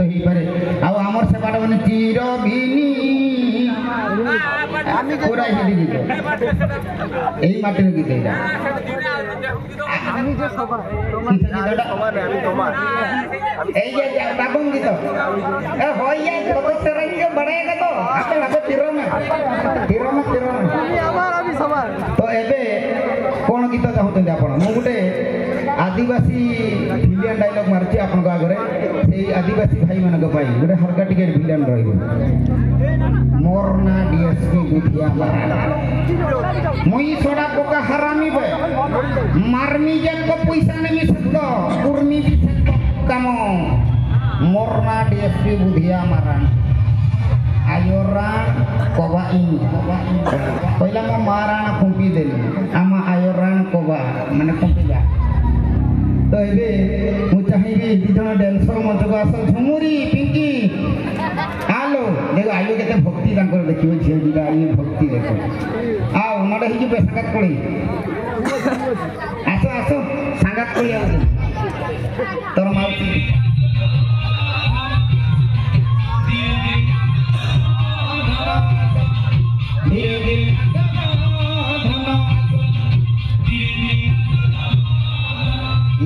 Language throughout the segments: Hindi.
गीत हो पारे आमर से बाट मैंने चिर बिनी पूरा हिंदी गीत यही माटी गीत यहाँ बाबू गीत बढ़ाएगा तो तो एबे कौन गीत चाहते आप गोटे आदिवासी भिलियन डायलॉग मार्ची आपन आगे से आदिवासी भाई मान गोटे हल्का टिके भिलियन रही मोर ना डीएसपी बुधिया मुई सोडा पोका हरामी बे मारमी जन को पैसा नहीं सकतो कुर्मी भी सकतो कामो मोर ना डीएसपी बुधिया मारान आयोरा कोबा इन पहिला म माराना खुंपी देली आमा आयोरान कोबा माने खुंपीला तो एबे मु चाहिबी दिजन डांसर मंच को आसल झुमुरी पिंकी आलो देखो आयो केते भक्ति तांकर देखियो झियो दिला आयो भक्ति देखो आओ नडे हिजु बे संगात कोली आसो आसो संगात कोली आओ तोर माउसी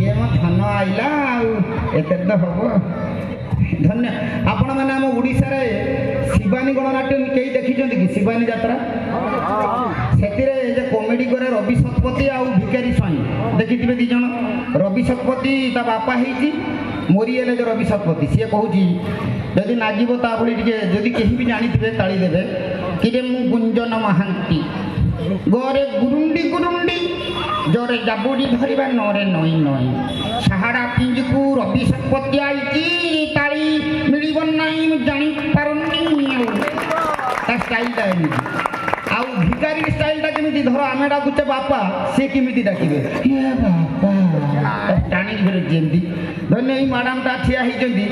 ये मत धन आइला एते तो हबो धन्य आपण माने हम ओडिसा रे शिवानी गणनाट्य केई देखि जंदी कि शिवानी यात्रा सेतिरे जे कॉमेडी करे रवि शतपथी आ भिकारी स्वाई देखिथिबे दी जण रवि शतपथी ता बापा हेची मोरी एले जे रवि शतपथी से कहूची यदि नागिबो ता बळी टिके यदि केही भी जानिथिबे ताळी देबे कि जे मु गुंजन महांती गोरे गुरुंडी गुरुंडी जोरे जाबुडी धरिबा नरे नई नई सहारा पिंजकू रवि शतपथी आईची ताळी मिलिबन नाही मु जानि पारुनी ता स्टाइल ता आउ भिकारी स्टाइल ता केमिति धर आमे डाकुचे बापा से केमिति डाकिबे हे बापा टाणी घरे जेंदी धन्य ई मैडम ता ठिया ही जंदी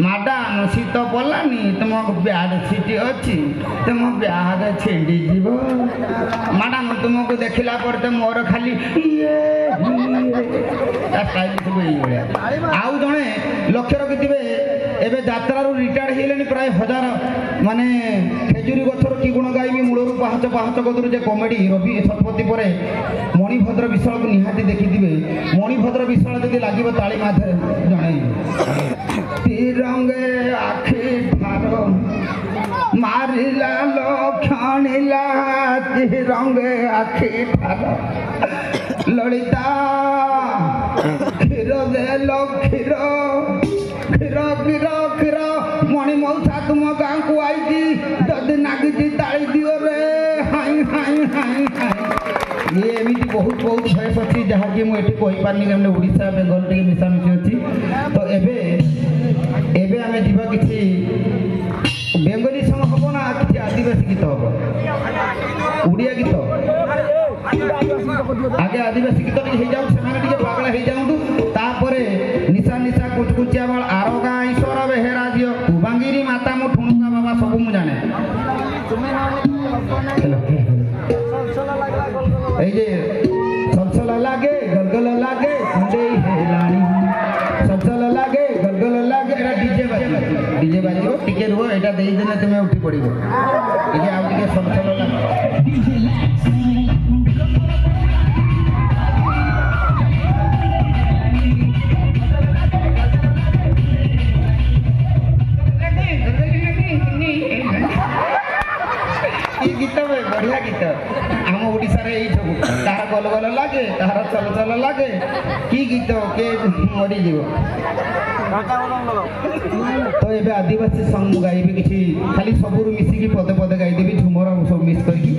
मैडम शीत बोलानी तुम ब्याड सीट अच्छी तुम ब्याग छेड़ी जीव मैडम तुमको देखला पर तो मोर खाली स्टाइल सब ये आउ जड़े लक्ष्य रखिथे एवं यात्रा रिटायर्ड होले प्राय 1000 माने खेजुरी गछर कि गुण गायबी मूलर पाहच पाहच कदर जे कमेडी रवि शतपथी पर मणिभद्र विशाल को निहाती देखिथे मणिभद्र विशाल जदि लगे ताली माथे जड़े तिरंगे आखि ठार मारिला लक्षणिला तिरंगे आखि ठार ललिता क्षीर देलो क्षीर क्षीर क्षीर क्षीर मणि मौसा तुम गाँ को आई जदि नागिची ताली दियो रे हाई हाई हाई हाई ये एमती बहुत बहुत भयस अच्छी जहाँकि मुझे कहीपारे कि ओडिशा बेंगल टे मिशामिशी अच्छी तो एबे आमे जीवा किसी बेंगली सॉन्ग हम ना किसी आदिवासी गीत हम उड़िया गीत आगे आदिवासी गीत टे जाऊ से पागला हो जाऊँ तापर निशा निशा कुचकुचिया बाल आरोगा ईश्वर बेहेरा झील कुबांगिरी माता मो ठुणुका बाबा सब मु जाने सलसल लागे गलगल लागे कुंडई हेलानी सलसल लागे गलगल लागे एटा डीजे बाजियो टिके रुह एटा देई देले तुमे उठी पड़िबो टिके आउ टिके सलसल लागे गीत बढ़िया गीत आम ओडिशा रे सब तार गल गल लगे तार चल चल लगे कि गीत के मरी जीव तो ये आदिवासी सॉन्ग गाइबे किसी खाली सबुरु मिसिकी पदे पदे गाइदेवी झुमर सब मिस करके